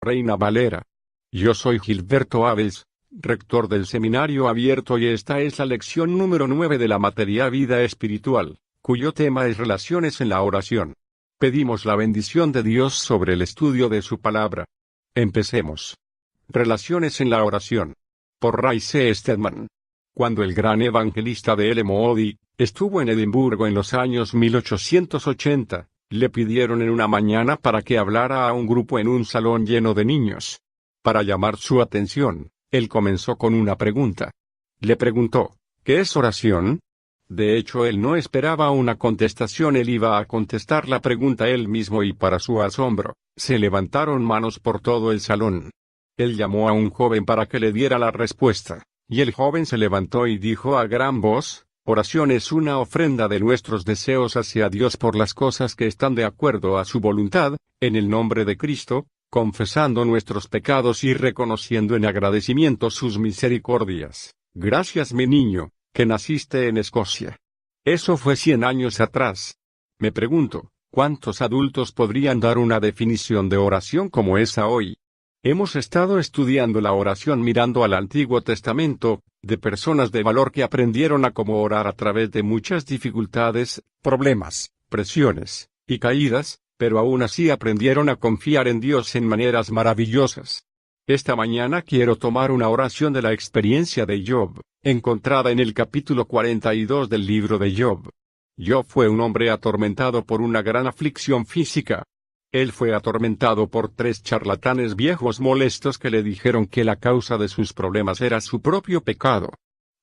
Reina Valera. Yo soy Gilberto Aves, rector del Seminario Abierto, y esta es la lección número 9 de la materia Vida Espiritual, cuyo tema es relaciones en la oración. Pedimos la bendición de Dios sobre el estudio de su palabra. Empecemos. Relaciones en la oración. Por Ray C. Stedman. Cuando el gran evangelista de L. Moody estuvo en Edimburgo en los años 1880, le pidieron en una mañana para que hablara a un grupo en un salón lleno de niños. Para llamar su atención, él comenzó con una pregunta. Le preguntó, ¿qué es oración? De hecho, él no esperaba una contestación, él iba a contestar la pregunta él mismo, y para su asombro, se levantaron manos por todo el salón. Él llamó a un joven para que le diera la respuesta, y el joven se levantó y dijo a gran voz: oración es una ofrenda de nuestros deseos hacia Dios por las cosas que están de acuerdo a su voluntad, en el nombre de Cristo, confesando nuestros pecados y reconociendo en agradecimiento sus misericordias. Gracias, mi niño, que naciste en Escocia. Eso fue 100 años atrás. Me pregunto, ¿cuántos adultos podrían dar una definición de oración como esa hoy? Hemos estado estudiando la oración mirando al Antiguo Testamento, de personas de valor que aprendieron a cómo orar a través de muchas dificultades, problemas, presiones y caídas, pero aún así aprendieron a confiar en Dios en maneras maravillosas. Esta mañana quiero tomar una oración de la experiencia de Job, encontrada en el capítulo 42 del libro de Job. Job fue un hombre atormentado por una gran aflicción física. Él fue atormentado por 3 charlatanes viejos molestos que le dijeron que la causa de sus problemas era su propio pecado.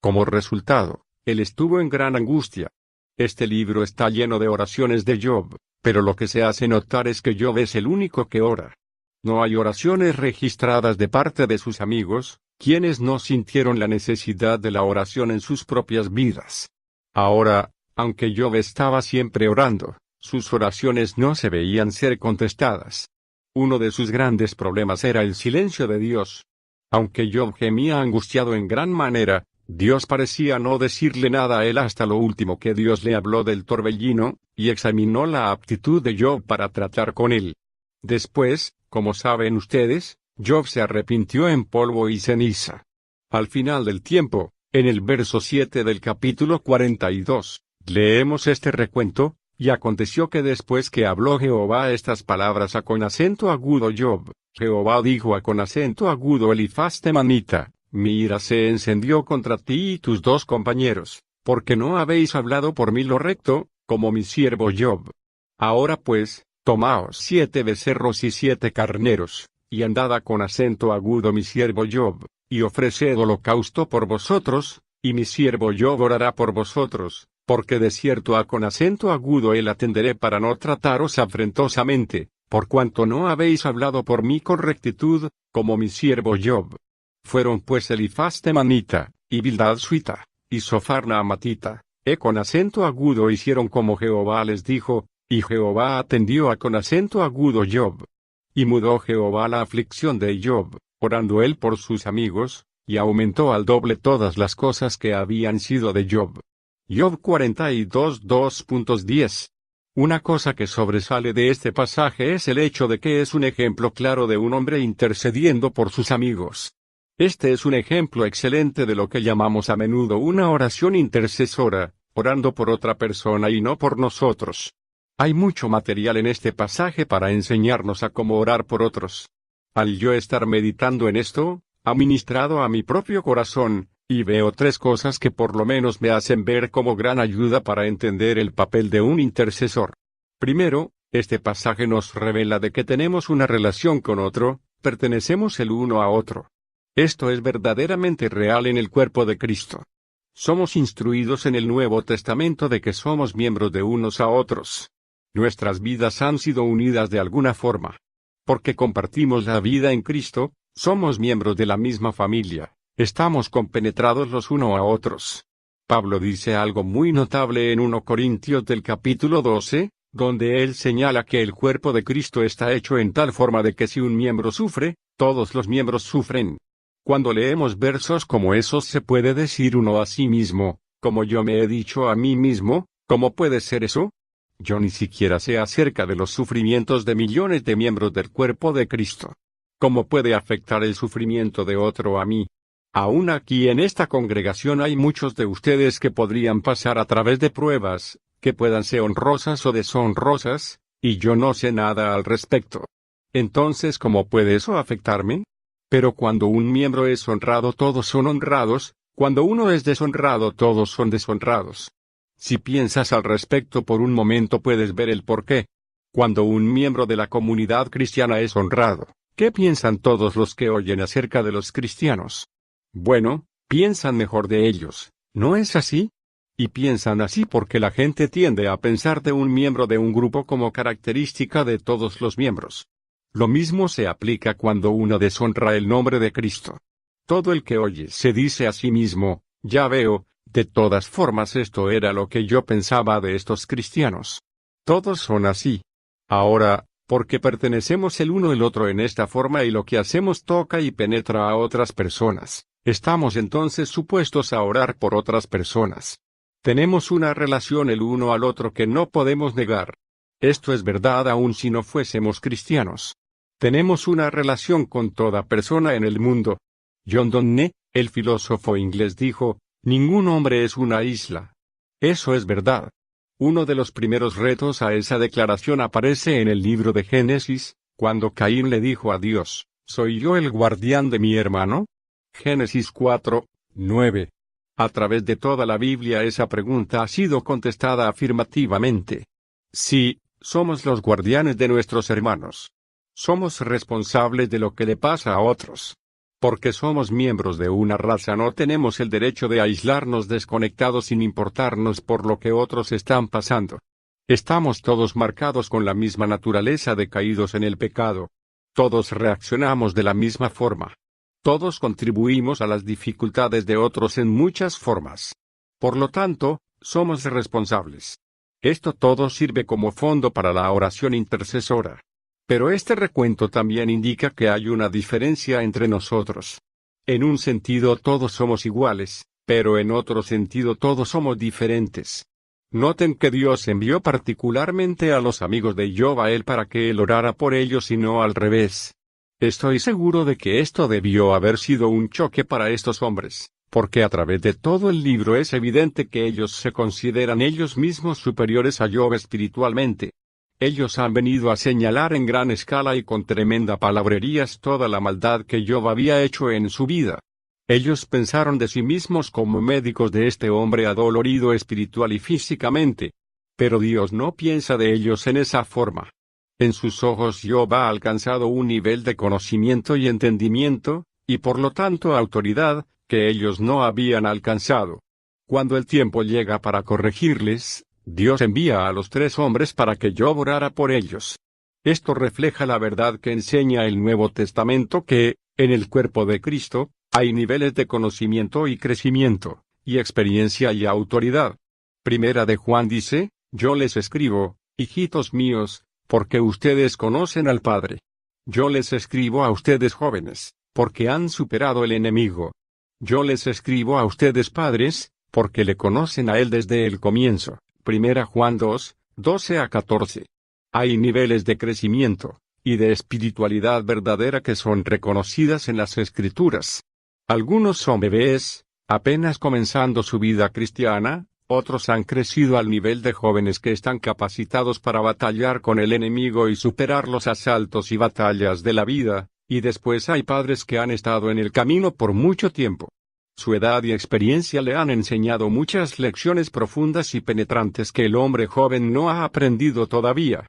Como resultado, él estuvo en gran angustia. Este libro está lleno de oraciones de Job, pero lo que se hace notar es que Job es el único que ora. No hay oraciones registradas de parte de sus amigos, quienes no sintieron la necesidad de la oración en sus propias vidas. Ahora, aunque Job estaba siempre orando, sus oraciones no se veían ser contestadas. Uno de sus grandes problemas era el silencio de Dios. Aunque Job gemía angustiado en gran manera, Dios parecía no decirle nada a él hasta lo último que Dios le habló del torbellino, y examinó la aptitud de Job para tratar con él. Después, como saben ustedes, Job se arrepintió en polvo y ceniza. Al final del tiempo, en el verso 7 del capítulo 42, leemos este recuento: y aconteció que después que habló Jehová estas palabras a con acento agudo Job, Jehová dijo a con acento agudo Elifaz temanita: mi ira se encendió contra ti y tus 2 compañeros, porque no habéis hablado por mí lo recto, como mi siervo Job. Ahora pues, tomaos 7 becerros y 7 carneros, y andad a con acento agudo mi siervo Job, y ofreced holocausto por vosotros, y mi siervo Job orará por vosotros, porque de cierto a con acento agudo él atenderé para no trataros afrentosamente, por cuanto no habéis hablado por mí con rectitud, como mi siervo Job. Fueron pues Elifaz temanita, y Bildad suita, y Zophar naamatita, con acento agudo hicieron como Jehová les dijo, y Jehová atendió a con acento agudo Job. Y mudó Jehová la aflicción de Job, orando él por sus amigos, y aumentó al doble todas las cosas que habían sido de Job. Job 42 2.10. Una cosa que sobresale de este pasaje es el hecho de que es un ejemplo claro de un hombre intercediendo por sus amigos. Este es un ejemplo excelente de lo que llamamos a menudo una oración intercesora, orando por otra persona y no por nosotros. Hay mucho material en este pasaje para enseñarnos a cómo orar por otros. Al yo estar meditando en esto, ha ministrado a mi propio corazón, y veo 3 cosas que por lo menos me hacen ver como gran ayuda para entender el papel de un intercesor. Primero, este pasaje nos revela de que tenemos una relación con otro, pertenecemos el uno a otro. Esto es verdaderamente real en el cuerpo de Cristo. Somos instruidos en el Nuevo Testamento de que somos miembros de unos a otros. Nuestras vidas han sido unidas de alguna forma. Porque compartimos la vida en Cristo, somos miembros de la misma familia. Estamos compenetrados los unos a otros. Pablo dice algo muy notable en 1 Corintios del capítulo 12, donde él señala que el cuerpo de Cristo está hecho en tal forma de que si un miembro sufre, todos los miembros sufren. Cuando leemos versos como esos se puede decir uno a sí mismo, como yo me he dicho a mí mismo, ¿cómo puede ser eso? Yo ni siquiera sé acerca de los sufrimientos de millones de miembros del cuerpo de Cristo. ¿Cómo puede afectar el sufrimiento de otro a mí? Aún aquí en esta congregación hay muchos de ustedes que podrían pasar a través de pruebas, que puedan ser honrosas o deshonrosas, y yo no sé nada al respecto. Entonces, ¿cómo puede eso afectarme? Pero cuando un miembro es honrado, todos son honrados; cuando uno es deshonrado, todos son deshonrados. Si piensas al respecto por un momento, puedes ver el porqué. Cuando un miembro de la comunidad cristiana es honrado, ¿qué piensan todos los que oyen acerca de los cristianos? Bueno, piensan mejor de ellos, ¿no es así? Y piensan así porque la gente tiende a pensar de un miembro de un grupo como característica de todos los miembros. Lo mismo se aplica cuando uno deshonra el nombre de Cristo. Todo el que oye se dice a sí mismo: ya veo, de todas formas esto era lo que yo pensaba de estos cristianos. Todos son así. Ahora, porque pertenecemos el uno al otro en esta forma y lo que hacemos toca y penetra a otras personas, estamos entonces supuestos a orar por otras personas. Tenemos una relación el uno al otro que no podemos negar. Esto es verdad aun si no fuésemos cristianos. Tenemos una relación con toda persona en el mundo. John Donne, el filósofo inglés, dijo: ningún hombre es una isla. Eso es verdad. Uno de los primeros retos a esa declaración aparece en el libro de Génesis, cuando Caín le dijo a Dios: ¿soy yo el guardián de mi hermano? Génesis 4:9. A través de toda la Biblia esa pregunta ha sido contestada afirmativamente. Sí, somos los guardianes de nuestros hermanos. Somos responsables de lo que le pasa a otros. Porque somos miembros de una raza, no tenemos el derecho de aislarnos desconectados sin importarnos por lo que otros están pasando. Estamos todos marcados con la misma naturaleza de caídos en el pecado. Todos reaccionamos de la misma forma. Todos contribuimos a las dificultades de otros en muchas formas. Por lo tanto, somos responsables. Esto todo sirve como fondo para la oración intercesora. Pero este recuento también indica que hay una diferencia entre nosotros. En un sentido todos somos iguales, pero en otro sentido todos somos diferentes. Noten que Dios envió particularmente a los amigos de Job a él para que él orara por ellos y no al revés. Estoy seguro de que esto debió haber sido un choque para estos hombres, porque a través de todo el libro es evidente que ellos se consideran ellos mismos superiores a Job espiritualmente. Ellos han venido a señalar en gran escala y con tremenda palabrerías toda la maldad que Job había hecho en su vida. Ellos pensaron de sí mismos como médicos de este hombre adolorido espiritual y físicamente. Pero Dios no piensa de ellos en esa forma. En sus ojos Job ha alcanzado un nivel de conocimiento y entendimiento, y por lo tanto autoridad, que ellos no habían alcanzado. Cuando el tiempo llega para corregirles, Dios envía a los tres hombres para que Job orara por ellos. Esto refleja la verdad que enseña el Nuevo Testamento que, en el cuerpo de Cristo, hay niveles de conocimiento y crecimiento, y experiencia y autoridad. Primera de Juan dice: yo les escribo, hijitos míos, porque ustedes conocen al Padre. Yo les escribo a ustedes jóvenes, porque han superado el enemigo. Yo les escribo a ustedes padres, porque le conocen a él desde el comienzo. Primera Juan 2:12-14. Hay niveles de crecimiento y de espiritualidad verdadera que son reconocidas en las Escrituras. Algunos son bebés, apenas comenzando su vida cristiana; otros han crecido al nivel de jóvenes que están capacitados para batallar con el enemigo y superar los asaltos y batallas de la vida; y después hay padres que han estado en el camino por mucho tiempo. Su edad y experiencia le han enseñado muchas lecciones profundas y penetrantes que el hombre joven no ha aprendido todavía.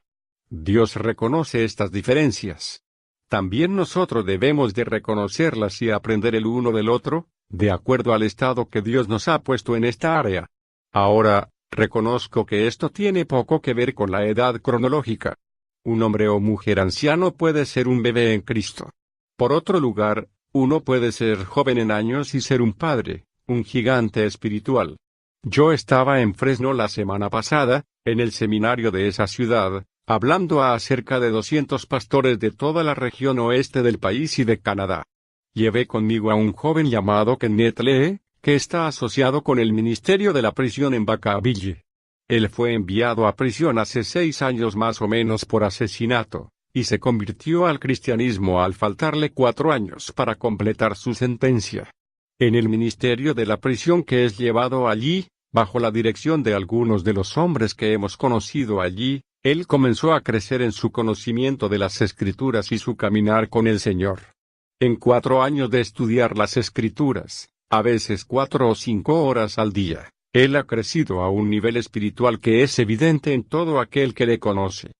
Dios reconoce estas diferencias. También nosotros debemos de reconocerlas y aprender el uno del otro, de acuerdo al estado que Dios nos ha puesto en esta área. Ahora, reconozco que esto tiene poco que ver con la edad cronológica. Un hombre o mujer anciano puede ser un bebé en Cristo. Por otro lugar, uno puede ser joven en años y ser un padre, un gigante espiritual. Yo estaba en Fresno la semana pasada, en el seminario de esa ciudad, hablando a cerca de 200 pastores de toda la región oeste del país y de Canadá. Llevé conmigo a un joven llamado Kenneth Lee, que está asociado con el ministerio de la prisión en Vacaville. Él fue enviado a prisión hace 6 años más o menos por asesinato, y se convirtió al cristianismo al faltarle 4 años para completar su sentencia. En el ministerio de la prisión que es llevado allí, bajo la dirección de algunos de los hombres que hemos conocido allí, él comenzó a crecer en su conocimiento de las Escrituras y su caminar con el Señor. En 4 años de estudiar las Escrituras, a veces 4 o 5 horas al día, él ha crecido a un nivel espiritual que es evidente en todo aquel que le conoce.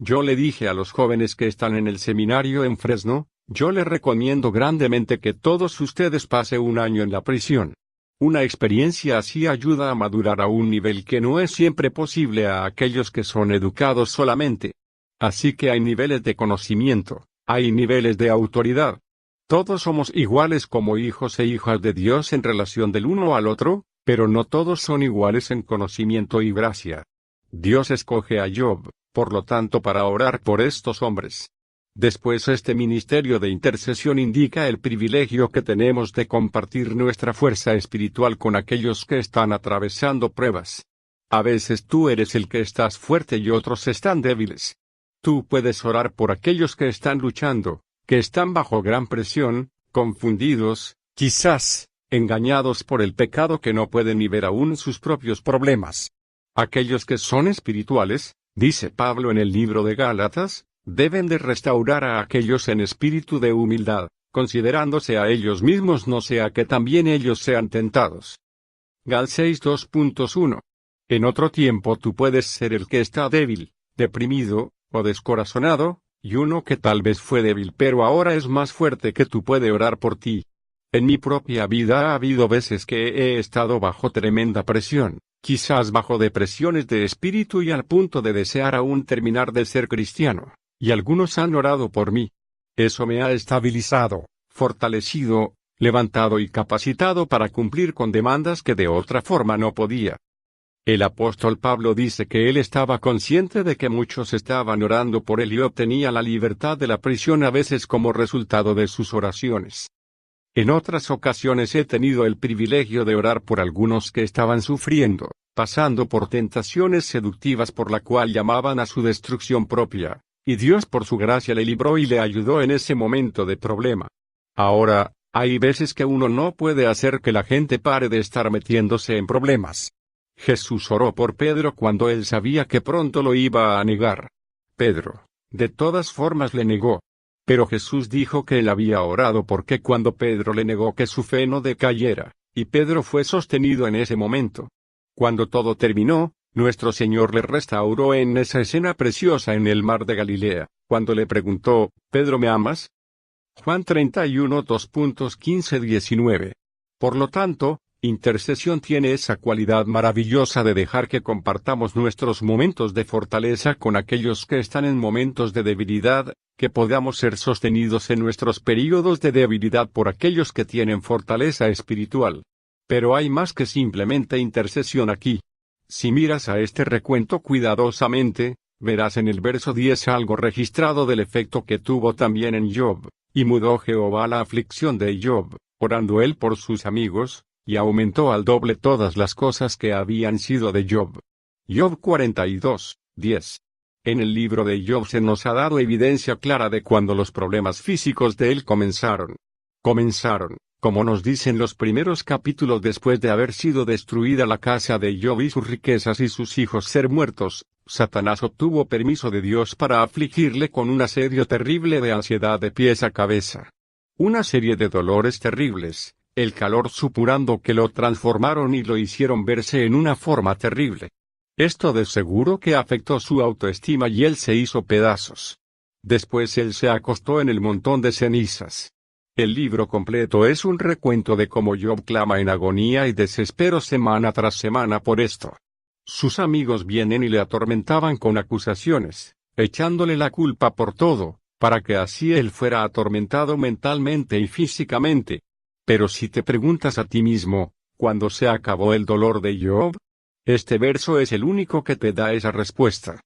Yo le dije a los jóvenes que están en el seminario en Fresno, yo les recomiendo grandemente que todos ustedes pasen 1 año en la prisión. Una experiencia así ayuda a madurar a un nivel que no es siempre posible a aquellos que son educados solamente. Así que hay niveles de conocimiento, hay niveles de autoridad. Todos somos iguales como hijos e hijas de Dios en relación del uno al otro, pero no todos son iguales en conocimiento y gracia. Dios escoge a Job, por lo tanto, para orar por estos hombres. Después este ministerio de intercesión indica el privilegio que tenemos de compartir nuestra fuerza espiritual con aquellos que están atravesando pruebas. A veces tú eres el que estás fuerte y otros están débiles. Tú puedes orar por aquellos que están luchando, que están bajo gran presión, confundidos, quizás, engañados por el pecado que no pueden ni ver aún sus propios problemas. Aquellos que son espirituales, dice Pablo en el libro de Gálatas, deben de restaurar a aquellos en espíritu de humildad, considerándose a ellos mismos no sea que también ellos sean tentados. Gal 6:2.1. En otro tiempo tú puedes ser el que está débil, deprimido, o descorazonado, y uno que tal vez fue débil pero ahora es más fuerte que tú puede orar por ti. En mi propia vida ha habido veces que he estado bajo tremenda presión, quizás bajo depresiones de espíritu y al punto de desear aún terminar de ser cristiano. Y algunos han orado por mí. Eso me ha estabilizado, fortalecido, levantado y capacitado para cumplir con demandas que de otra forma no podía. El apóstol Pablo dice que él estaba consciente de que muchos estaban orando por él y obtenía la libertad de la prisión a veces como resultado de sus oraciones. En otras ocasiones he tenido el privilegio de orar por algunos que estaban sufriendo, pasando por tentaciones seductivas por la cual llamaban a su destrucción propia. Y Dios por su gracia le libró y le ayudó en ese momento de problema. Ahora, hay veces que uno no puede hacer que la gente pare de estar metiéndose en problemas. Jesús oró por Pedro cuando él sabía que pronto lo iba a negar. Pedro, de todas formas le negó. Pero Jesús dijo que él había orado porque cuando Pedro le negó que su fe no decayera, y Pedro fue sostenido en ese momento. Cuando todo terminó, nuestro Señor le restauró en esa escena preciosa en el mar de Galilea, cuando le preguntó, ¿Pedro me amas? Juan 31 2.15-19. Por lo tanto, intercesión tiene esa cualidad maravillosa de dejar que compartamos nuestros momentos de fortaleza con aquellos que están en momentos de debilidad, que podamos ser sostenidos en nuestros períodos de debilidad por aquellos que tienen fortaleza espiritual. Pero hay más que simplemente intercesión aquí. Si miras a este recuento cuidadosamente, verás en el verso 10 algo registrado del efecto que tuvo también en Job, y mudó Jehová la aflicción de Job, orando él por sus amigos, y aumentó al doble todas las cosas que habían sido de Job. Job 42:10. En el libro de Job se nos ha dado evidencia clara de cuando los problemas físicos de él comenzaron. Como nos dicen los primeros capítulos después de haber sido destruida la casa de Job y sus riquezas y sus hijos ser muertos, Satanás obtuvo permiso de Dios para afligirle con un asedio terrible de ansiedad de pies a cabeza. Una serie de dolores terribles, el calor supurando que lo transformaron y lo hicieron verse en una forma terrible. Esto de seguro que afectó su autoestima y él se hizo pedazos. Después él se acostó en el montón de cenizas. El libro completo es un recuento de cómo Job clama en agonía y desespero semana tras semana por esto. Sus amigos vienen y le atormentaban con acusaciones, echándole la culpa por todo, para que así él fuera atormentado mentalmente y físicamente. Pero si te preguntas a ti mismo, ¿cuándo se acabó el dolor de Job? Este verso es el único que te da esa respuesta.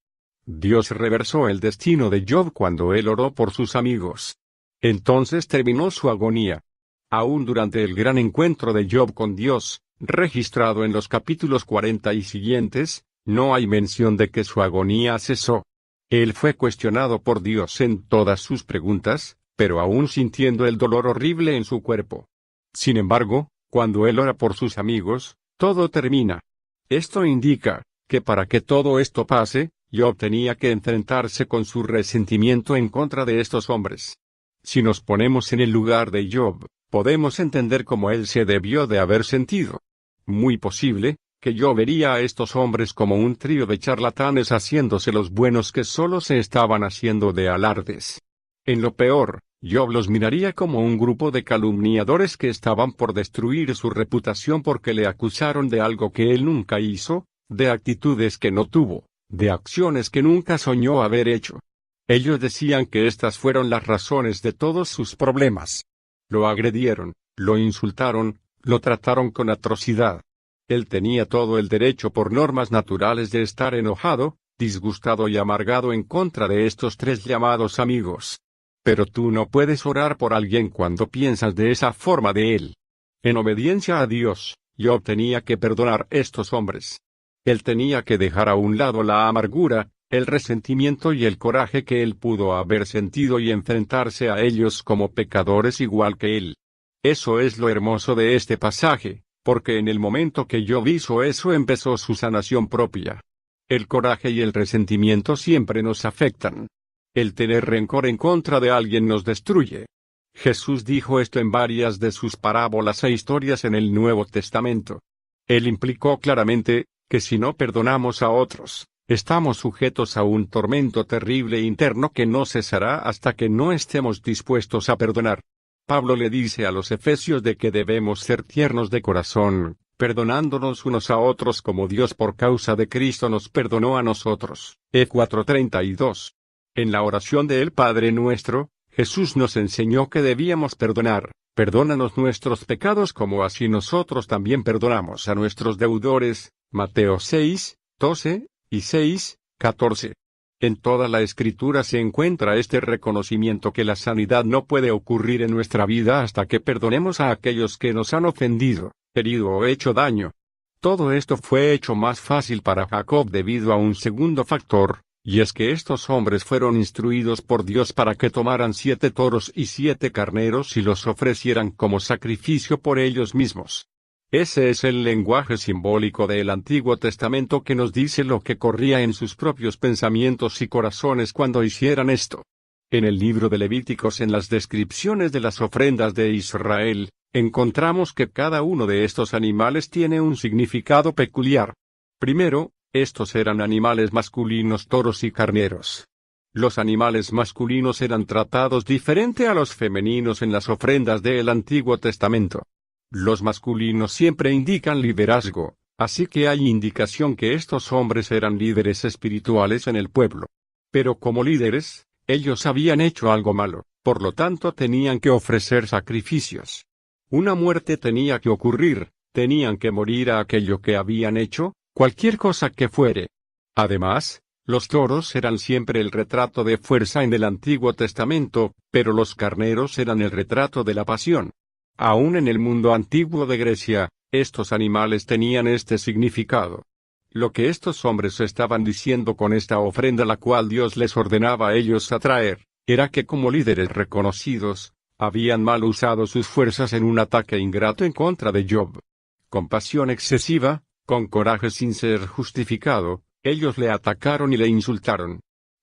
Dios reversó el destino de Job cuando él oró por sus amigos. Entonces terminó su agonía. Aún durante el gran encuentro de Job con Dios, registrado en los capítulos 40 y siguientes, no hay mención de que su agonía cesó. Él fue cuestionado por Dios en todas sus preguntas, pero aún sintiendo el dolor horrible en su cuerpo. Sin embargo, cuando él ora por sus amigos, todo termina. Esto indica que para que todo esto pase, Job tenía que enfrentarse con su resentimiento en contra de estos hombres. Si nos ponemos en el lugar de Job, podemos entender cómo él se debió de haber sentido. Muy posible que yo vería a estos hombres como un trío de charlatanes haciéndose los buenos que solo se estaban haciendo de alardes. En lo peor, Job los miraría como un grupo de calumniadores que estaban por destruir su reputación porque le acusaron de algo que él nunca hizo, de actitudes que no tuvo, de acciones que nunca soñó haber hecho. Ellos decían que estas fueron las razones de todos sus problemas. Lo agredieron, lo insultaron, lo trataron con atrocidad. Él tenía todo el derecho por normas naturales de estar enojado, disgustado y amargado en contra de estos tres llamados amigos. Pero tú no puedes orar por alguien cuando piensas de esa forma de él. En obediencia a Dios, Job tenía que perdonar a estos hombres. Él tenía que dejar a un lado la amargura, el resentimiento y el coraje que él pudo haber sentido y enfrentarse a ellos como pecadores igual que él. Eso es lo hermoso de este pasaje, porque en el momento que Job hizo eso empezó su sanación propia. El coraje y el resentimiento siempre nos afectan. El tener rencor en contra de alguien nos destruye. Jesús dijo esto en varias de sus parábolas e historias en el Nuevo Testamento. Él implicó claramente que si no perdonamos a otros, estamos sujetos a un tormento terrible interno que no cesará hasta que no estemos dispuestos a perdonar. Pablo le dice a los efesios de que debemos ser tiernos de corazón, perdonándonos unos a otros como Dios por causa de Cristo nos perdonó a nosotros. 4:32. En la oración del Padre Nuestro, Jesús nos enseñó que debíamos perdonar. Perdónanos nuestros pecados como así nosotros también perdonamos a nuestros deudores. Mateo 6:12 y 6:14. En toda la Escritura se encuentra este reconocimiento que la sanidad no puede ocurrir en nuestra vida hasta que perdonemos a aquellos que nos han ofendido, herido o hecho daño. Todo esto fue hecho más fácil para Jacob debido a un segundo factor, y es que estos hombres fueron instruidos por Dios para que tomaran 7 toros y 7 carneros y los ofrecieran como sacrificio por ellos mismos. Ese es el lenguaje simbólico del Antiguo Testamento que nos dice lo que corría en sus propios pensamientos y corazones cuando hicieran esto. En el libro de Levíticos, en las descripciones de las ofrendas de Israel, encontramos que cada uno de estos animales tiene un significado peculiar. Primero, estos eran animales masculinos, toros y carneros. Los animales masculinos eran tratados diferente a los femeninos en las ofrendas del Antiguo Testamento. Los masculinos siempre indican liderazgo, así que hay indicación que estos hombres eran líderes espirituales en el pueblo. Pero como líderes, ellos habían hecho algo malo, por lo tanto tenían que ofrecer sacrificios. Una muerte tenía que ocurrir, tenían que morir a aquello que habían hecho, cualquier cosa que fuere. Además, los toros eran siempre el retrato de fuerza en el Antiguo Testamento, pero los carneros eran el retrato de la pasión. Aún en el mundo antiguo de Grecia, estos animales tenían este significado. Lo que estos hombres estaban diciendo con esta ofrenda la cual Dios les ordenaba a ellos a traer, era que como líderes reconocidos, habían mal usado sus fuerzas en un ataque ingrato en contra de Job. Con pasión excesiva, con coraje sin ser justificado, ellos le atacaron y le insultaron.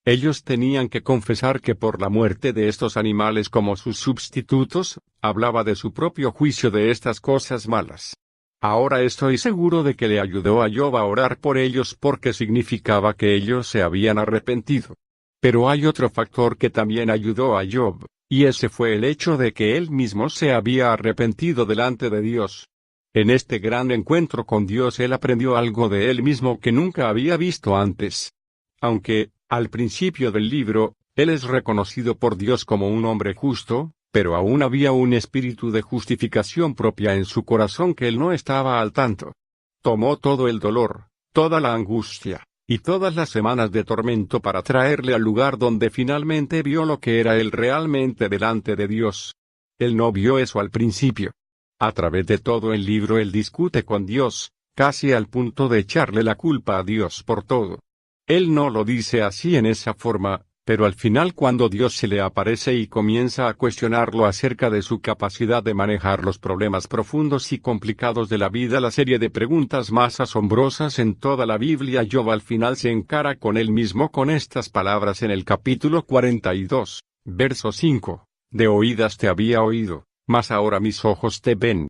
Ellos tenían que confesar que por la muerte de estos animales como sus sustitutos, hablaba de su propio juicio de estas cosas malas. Ahora estoy seguro de que le ayudó a Job a orar por ellos porque significaba que ellos se habían arrepentido. Pero hay otro factor que también ayudó a Job, y ese fue el hecho de que él mismo se había arrepentido delante de Dios. En este gran encuentro con Dios él aprendió algo de él mismo que nunca había visto antes. Aunque, al principio del libro, él es reconocido por Dios como un hombre justo, pero aún había un espíritu de justificación propia en su corazón que él no estaba al tanto. Tomó todo el dolor, toda la angustia, y todas las semanas de tormento para traerle al lugar donde finalmente vio lo que era él realmente delante de Dios. Él no vio eso al principio. A través de todo el libro él discute con Dios, casi al punto de echarle la culpa a Dios por todo. Él no lo dice así en esa forma, pero al final cuando Dios se le aparece y comienza a cuestionarlo acerca de su capacidad de manejar los problemas profundos y complicados de la vida, la serie de preguntas más asombrosas en toda la Biblia, Job al final se encara con él mismo con estas palabras en el capítulo 42, verso 5. De oídas te había oído, mas ahora mis ojos te ven.